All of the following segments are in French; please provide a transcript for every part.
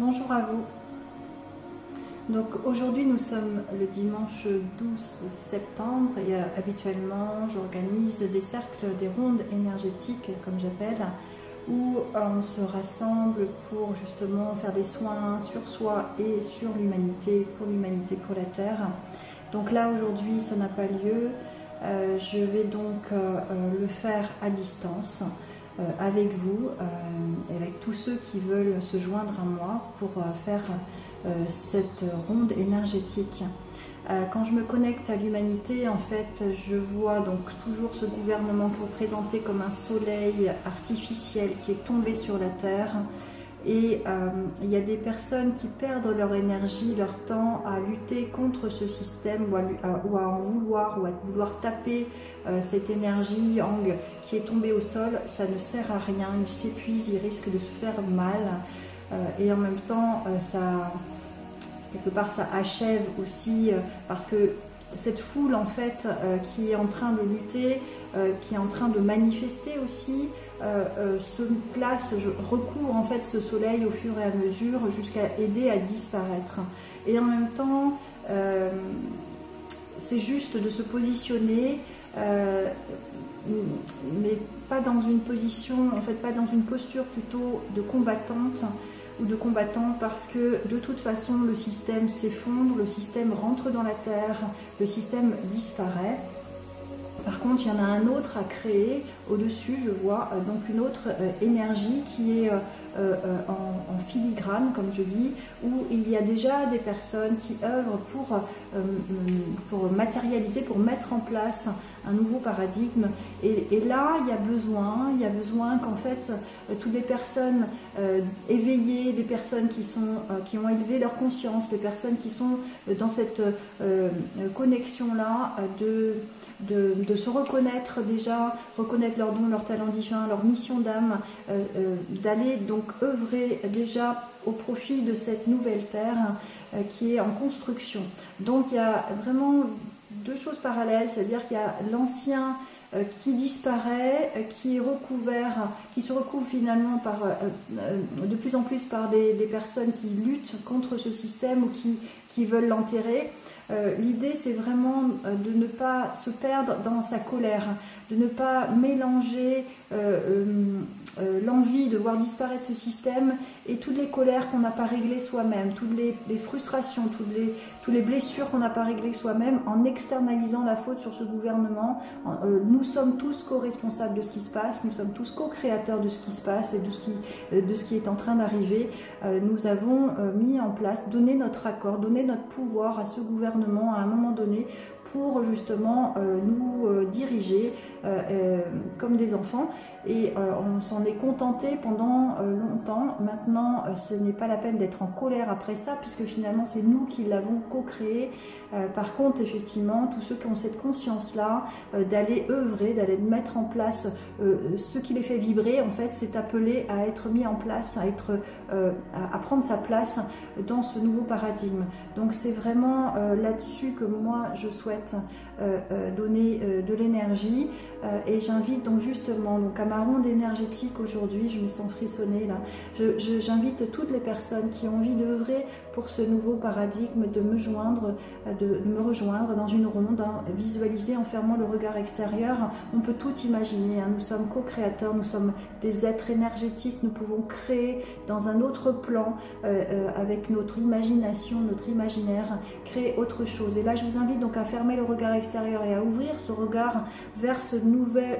Bonjour à vous. Donc aujourd'hui nous sommes le dimanche 12 septembre et habituellement j'organise des cercles, des rondes énergétiques comme j'appelle, où on se rassemble pour justement faire des soins sur soi et sur l'humanité, pour la Terre. Donc là aujourd'hui ça n'a pas lieu, je vais donc le faire à distance. Avec vous et avec tous ceux qui veulent se joindre à moi pour faire cette ronde énergétique. Quand je me connecte à l'humanité, en fait, je vois donc toujours ce gouvernement qui est représenté comme un soleil artificiel qui est tombé sur la Terre. Et il y a des personnes qui perdent leur énergie, leur temps à lutter contre ce système ou à en vouloir, ou à vouloir taper cette énergie yang qui est tombée au sol. Ça ne sert à rien, ils s'épuisent, ils risquent de se faire mal. Et en même temps, quelque part, ça achève aussi parce que cette foule en fait qui est en train de lutter, qui est en train de manifester aussi, se place, recouvre en fait ce soleil au fur et à mesure jusqu'à aider à disparaître. Et en même temps, c'est juste de se positionner, mais pas dans une position, en fait pas dans une posture plutôt de combattante ou de combattant, parce que de toute façon le système s'effondre, le système rentre dans la terre, le système disparaît. Par contre, il y en a un autre à créer au-dessus, je vois donc une autre énergie qui est en filigrane, comme je dis, où il y a déjà des personnes qui œuvrent pour matérialiser, pour mettre en place un nouveau paradigme. Et là, il y a besoin qu'en fait, toutes les personnes éveillées, des personnes qui ont élevé leur conscience, les personnes qui sont dans cette connexion-là de se reconnaître déjà, reconnaître leurs dons, leurs talents divins, leur mission d'âme, d'aller donc œuvrer déjà au profit de cette nouvelle terre qui est en construction. Donc il y a vraiment deux choses parallèles, c'est-à-dire qu'il y a l'ancien qui disparaît, qui est recouvert, qui se recouvre finalement de plus en plus par des personnes qui luttent contre ce système ou qui veulent l'enterrer. L'idée, c'est vraiment de ne pas se perdre dans sa colère, de ne pas mélanger l'envie de voir disparaître ce système et toutes les colères qu'on n'a pas réglées soi-même, toutes les frustrations, toutes les blessures qu'on n'a pas réglées soi-même, en externalisant la faute sur ce gouvernement. Nous sommes tous co-responsables de ce qui se passe, nous sommes tous co-créateurs de ce qui se passe et de ce qui est en train d'arriver. Nous avons mis en place, donné notre accord, donné notre pouvoir à ce gouvernement à un moment donné pour justement nous diriger comme des enfants, et on s'en est contenté pendant longtemps. Maintenant, ce n'est pas la peine d'être en colère après ça, puisque finalement c'est nous qui l'avons co-créé. Par contre, effectivement, tous ceux qui ont cette conscience-là, d'aller œuvrer, d'aller mettre en place ce qui les fait vibrer, en fait, c'est appelé à être mis en place, à prendre sa place dans ce nouveau paradigme. Donc c'est vraiment là-dessus que moi je souhaite donner de l'énergie, et j'invite donc justement à ma ronde énergétique aujourd'hui. Je me sens frissonner là. J'invite toutes les personnes qui ont envie d'œuvrer pour ce nouveau paradigme de me rejoindre dans une ronde, visualiser en fermant le regard extérieur. On peut tout imaginer, nous sommes co-créateurs, nous sommes des êtres énergétiques, nous pouvons créer dans un autre plan avec notre imagination, notre imaginaire, créer autre chose. Et là je vous invite donc à fermer le regard extérieur et à ouvrir ce regard vers ce nouvelle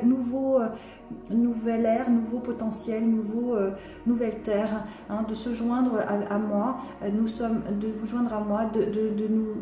ère, nouveau potentiel, nouvelle terre, de se joindre à moi, de vous joindre à moi, de nous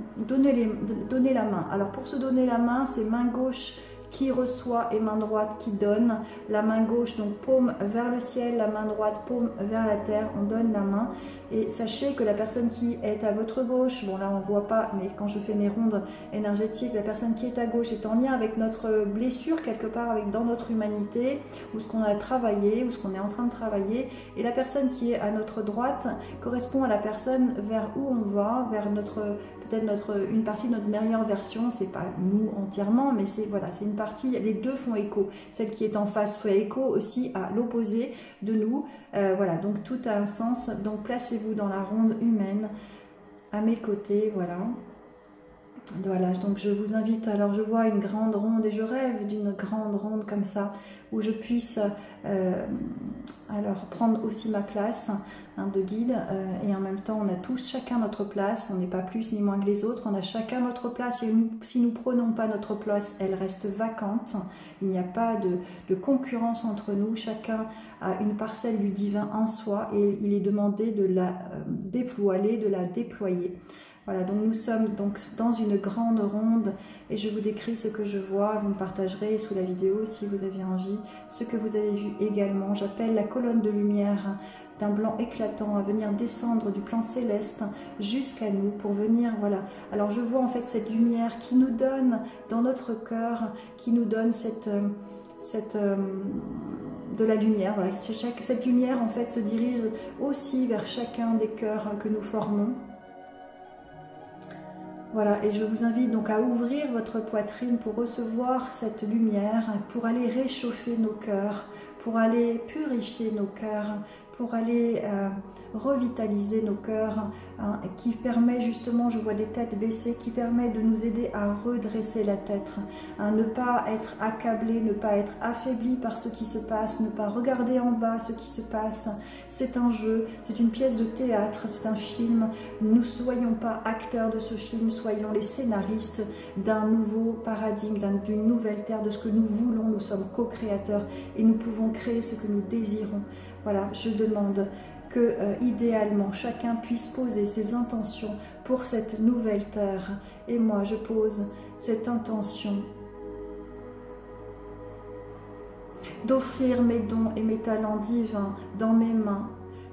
donner la main. Alors pour se donner la main, c'est main gauche qui reçoit et main droite qui donne. La main gauche, donc paume vers le ciel, la main droite, paume vers la terre, on donne la main. Et sachez que la personne qui est à votre gauche, bon là on ne voit pas, mais quand je fais mes rondes énergétiques, la personne qui est à gauche est en lien avec notre blessure quelque part, dans notre humanité, ou ce qu'on a travaillé, ou ce qu'on est en train de travailler. Et la personne qui est à notre droite correspond à la personne vers où on va, vers peut-être une partie de notre meilleure version. C'est pas nous entièrement, mais c'est une partie, les deux font écho. Celle qui est en face fait écho aussi à l'opposé de nous. Voilà, donc tout a un sens. Donc placez-vous dans la ronde humaine à mes côtés, voilà. Voilà, donc je vous invite, alors je vois une grande ronde et je rêve d'une grande ronde comme ça, où je puisse alors prendre aussi ma place de guide, et en même temps on a tous chacun notre place, on n'est pas plus ni moins que les autres, on a chacun notre place, et si nous prenons pas notre place, elle reste vacante, il n'y a pas de concurrence entre nous, chacun a une parcelle du divin en soi, et il est demandé de la déployer, de la déployer. Voilà, donc nous sommes donc dans une grande ronde et je vous décris ce que je vois. Vous me partagerez sous la vidéo si vous avez envie ce que vous avez vu également. J'appelle la colonne de lumière d'un blanc éclatant à venir descendre du plan céleste jusqu'à nous pour venir, voilà. Alors je vois en fait cette lumière qui nous donne dans notre cœur, qui nous donne de la lumière. Voilà. Cette lumière en fait se dirige aussi vers chacun des cœurs que nous formons. Voilà, et je vous invite donc à ouvrir votre poitrine pour recevoir cette lumière, pour aller réchauffer nos cœurs, pour aller purifier nos cœurs, pour aller revitaliser nos cœurs, qui permet justement, je vois des têtes baissées, qui permet de nous aider à redresser la tête, ne pas être accablé, ne pas être affaibli par ce qui se passe, ne pas regarder en bas ce qui se passe. C'est un jeu, c'est une pièce de théâtre, c'est un film. Ne soyons pas acteurs de ce film, soyons les scénaristes d'un nouveau paradigme, d'une nouvelle terre, de ce que nous voulons. Nous sommes co-créateurs et nous pouvons créer ce que nous désirons. Voilà, je demande que idéalement chacun puisse poser ses intentions pour cette nouvelle terre. Et moi, je pose cette intention d'offrir mes dons et mes talents divins dans mes mains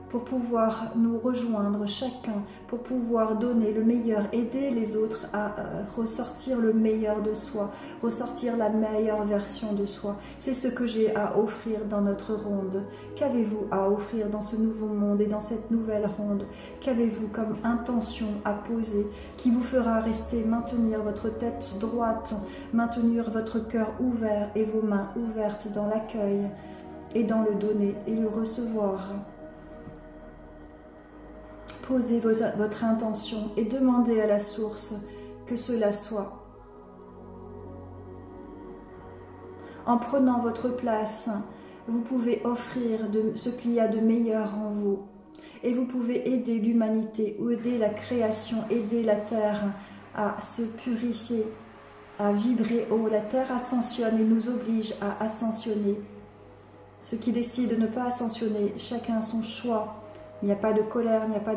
pour pouvoir nous rejoindre chacun, pour pouvoir donner le meilleur, aider les autres à ressortir le meilleur de soi, ressortir la meilleure version de soi. C'est ce que j'ai à offrir dans notre ronde. Qu'avez-vous à offrir dans ce nouveau monde et dans cette nouvelle ronde? Qu'avez-vous comme intention à poser qui vous fera rester, maintenir votre tête droite, maintenir votre cœur ouvert et vos mains ouvertes dans l'accueil et dans le donner et le recevoir? Posez votre intention et demandez à la source que cela soit. En prenant votre place, vous pouvez offrir ce qu'il y a de meilleur en vous. Et vous pouvez aider l'humanité, aider la création, aider la terre à se purifier, à vibrer haut. La terre ascensionne et nous oblige à ascensionner. Ceux qui décident de ne pas ascensionner, chacun son choix. Il n'y a pas de colère, il n'y a pas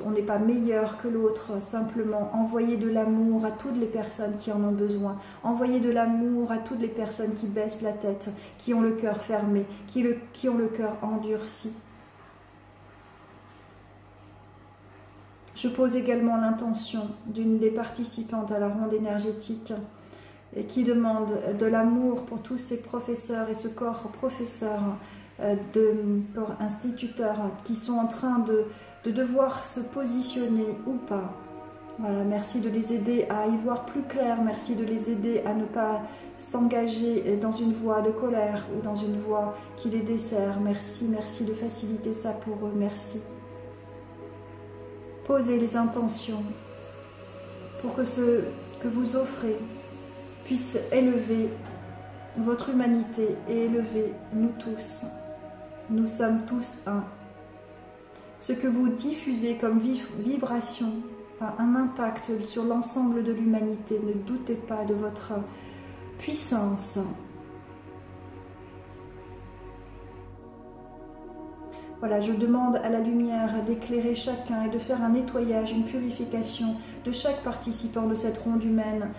on n'est pas meilleur que l'autre, simplement envoyer de l'amour à toutes les personnes qui en ont besoin, envoyer de l'amour à toutes les personnes qui baissent la tête, qui ont le cœur fermé, qui ont le cœur endurci. Je pose également l'intention d'une des participantes à la ronde énergétique et qui demande de l'amour pour tous ces professeurs et ce corps professeur, de corps instituteurs qui sont en train de devoir se positionner ou pas. Voilà, merci de les aider à y voir plus clair, merci de les aider à ne pas s'engager dans une voie de colère ou dans une voie qui les dessert. Merci, merci de faciliter ça pour eux, merci. Posez les intentions pour que ce que vous offrez puisse élever votre humanité et élever nous tous. Nous sommes tous un. Ce que vous diffusez comme vibration a un impact sur l'ensemble de l'humanité. Ne doutez pas de votre puissance. Voilà, je demande à la lumière d'éclairer chacun et de faire un nettoyage, une purification de chaque participant de cette ronde humaine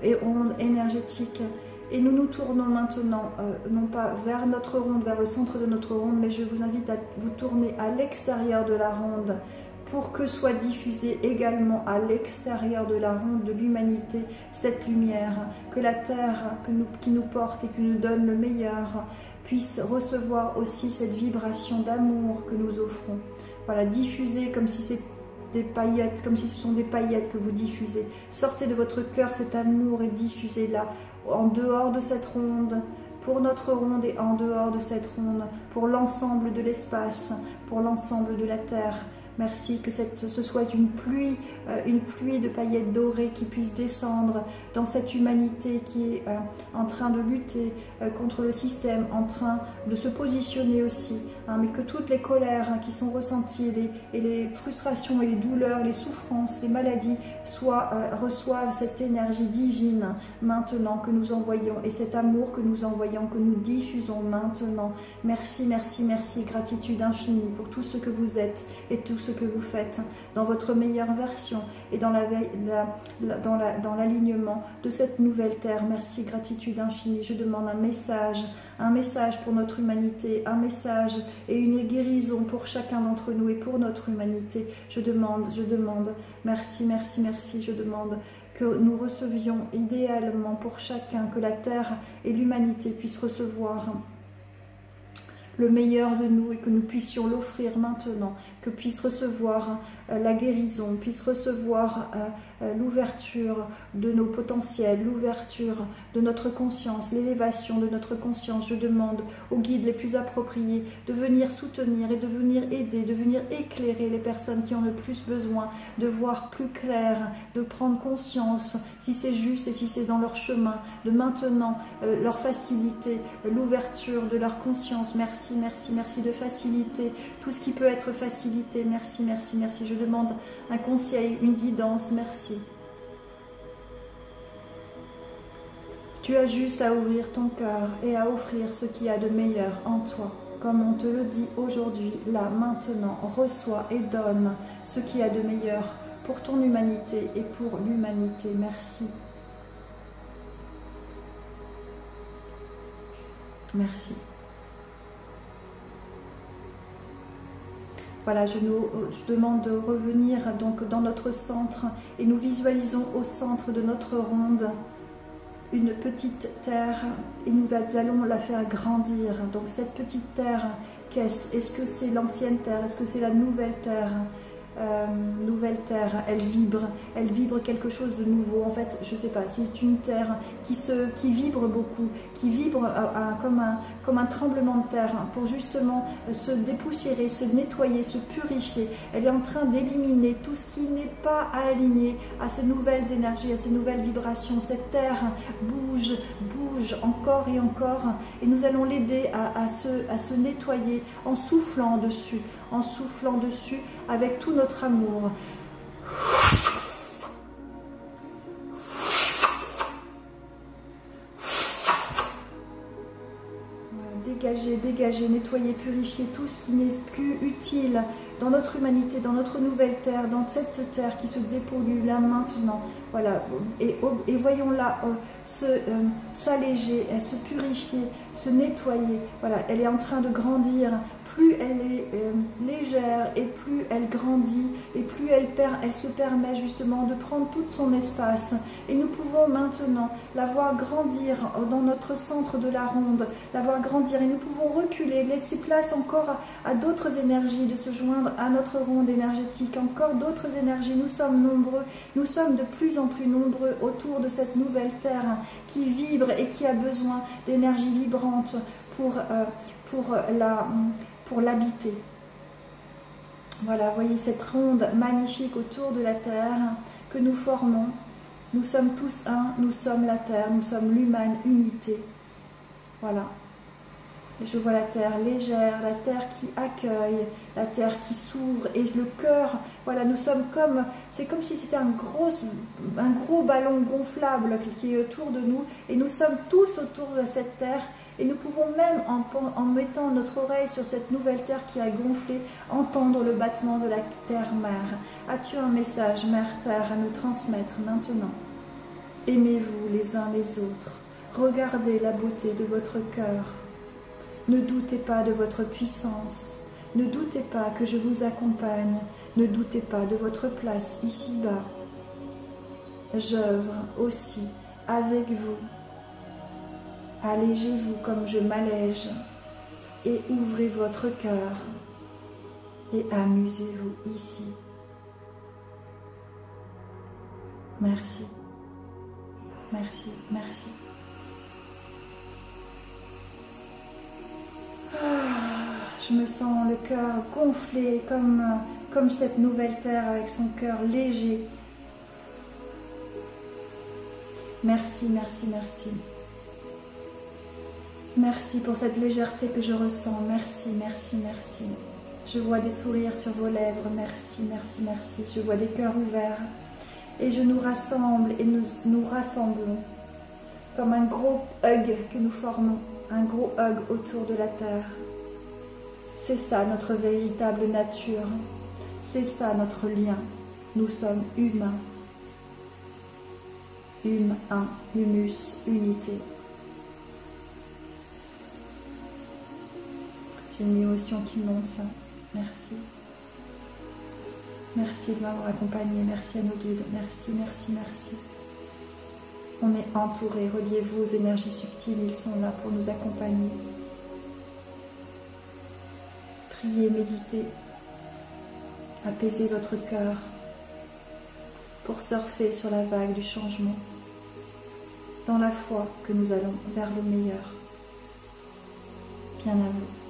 et ronde énergétique. Et nous nous tournons maintenant, non pas vers notre ronde, vers le centre de notre ronde, mais je vous invite à vous tourner à l'extérieur de la ronde pour que soit diffusée également à l'extérieur de la ronde de l'humanité cette lumière, que la terre qui nous porte et qui nous donne le meilleur puisse recevoir aussi cette vibration d'amour que nous offrons. Voilà, diffuser comme si c'est des paillettes, comme si ce sont des paillettes que vous diffusez. Sortez de votre cœur cet amour et diffusez-la en dehors de cette ronde, pour notre ronde et en dehors de cette ronde, pour l'ensemble de l'espace, pour l'ensemble de la Terre. Merci que ce soit une pluie de paillettes dorées qui puisse descendre dans cette humanité qui est en train de lutter contre le système, en train de se positionner aussi, hein, mais que toutes les colères qui sont ressenties, les frustrations et les douleurs, les souffrances, les maladies reçoivent cette énergie divine maintenant que nous envoyons et cet amour que nous envoyons, que nous diffusons maintenant. Merci, merci, merci, gratitude infinie pour tout ce que vous êtes et tout ce que vous faites dans votre meilleure version et dans l'alignement de cette nouvelle terre. Merci, gratitude infinie. Je demande un message pour notre humanité, un message et une guérison pour chacun d'entre nous et pour notre humanité. Je demande, merci, merci, merci, je demande que nous recevions idéalement pour chacun, que la terre et l'humanité puissent recevoir le meilleur de nous et que nous puissions l'offrir maintenant, que puisse recevoir la guérison, puisse recevoir l'ouverture de nos potentiels, l'ouverture de notre conscience, l'élévation de notre conscience. Je demande aux guides les plus appropriés de venir soutenir et de venir aider, de venir éclairer les personnes qui ont le plus besoin, de voir plus clair, de prendre conscience si c'est juste et si c'est dans leur chemin, de maintenant leur faciliter l'ouverture de leur conscience. Merci, merci, merci de faciliter tout ce qui peut être facilité. Merci, merci, merci. Je demande un conseil, une guidance. Merci. Tu as juste à ouvrir ton cœur et à offrir ce qu'il y a de meilleur en toi. Comme on te le dit aujourd'hui, là, maintenant, reçois et donne ce qu'il y a de meilleur pour ton humanité et pour l'humanité. Merci. Merci. Voilà, je demande de revenir donc dans notre centre et nous visualisons au centre de notre ronde une petite terre et nous allons la faire grandir. Donc cette petite terre, qu'est-ce? Est-ce que c'est l'ancienne terre? Est-ce que c'est la nouvelle terre? Nouvelle terre, elle vibre quelque chose de nouveau. En fait, je sais pas, c'est une terre qui vibre beaucoup, qui vibre comme un tremblement de terre pour justement se dépoussiérer, se nettoyer, se purifier. Elle est en train d'éliminer tout ce qui n'est pas aligné à ces nouvelles énergies, à ces nouvelles vibrations. Cette terre bouge encore et encore, et nous allons l'aider à se nettoyer en soufflant dessus avec tout notre amour. Dégager, nettoyer, purifier tout ce qui n'est plus utile dans notre humanité, dans notre nouvelle terre, dans cette terre qui se dépollue là maintenant. Voilà, et voyons-la s'alléger, se purifier, se nettoyer. Voilà, elle est en train de grandir. Plus elle est légère et plus elle grandit et plus elle se permet justement de prendre tout son espace. Et nous pouvons maintenant la voir grandir dans notre centre de la ronde, la voir grandir et nous pouvons reculer, laisser place encore à d'autres énergies, de se joindre à notre ronde énergétique, encore d'autres énergies. Nous sommes nombreux, nous sommes de plus en plus nombreux autour de cette nouvelle terre qui vibre et qui a besoin d'énergie vibrante pour l'habiter. Voilà, voyez cette ronde magnifique autour de la terre que nous formons. Nous sommes tous un, nous sommes la terre, nous sommes l'humaine unité. Voilà. Et je vois la terre légère, la terre qui accueille, la terre qui s'ouvre et le cœur. Voilà, nous sommes c'est comme si c'était un gros ballon gonflable qui est autour de nous et nous sommes tous autour de cette terre. Et nous pouvons même, en mettant notre oreille sur cette nouvelle terre qui a gonflé, entendre le battement de la terre-mère. As-tu un message, mère-terre, à nous transmettre maintenant? Aimez-vous les uns les autres. Regardez la beauté de votre cœur. Ne doutez pas de votre puissance. Ne doutez pas que je vous accompagne. Ne doutez pas de votre place ici-bas. J'œuvre aussi avec vous. Allégez-vous comme je m'allège et ouvrez votre cœur et amusez-vous ici. Merci, merci, merci. Je me sens le cœur gonflé comme cette nouvelle terre avec son cœur léger. Merci, merci, merci. Merci pour cette légèreté que je ressens. Merci, merci, merci. Je vois des sourires sur vos lèvres. Merci, merci, merci. Je vois des cœurs ouverts. Et je nous rassemble et nous rassemblons comme un gros hug que nous formons. Un gros hug autour de la terre. C'est ça notre véritable nature. C'est ça notre lien. Nous sommes humains. Humain, humus, unité. J'ai une émotion qui monte là. Merci. Merci de m'avoir accompagné. Merci à nos guides. Merci, merci, merci. On est entouré. Reliez-vous aux énergies subtiles. Ils sont là pour nous accompagner. Priez, méditez. Apaisez votre cœur pour surfer sur la vague du changement. Dans la foi que nous allons vers le meilleur. Bien à vous.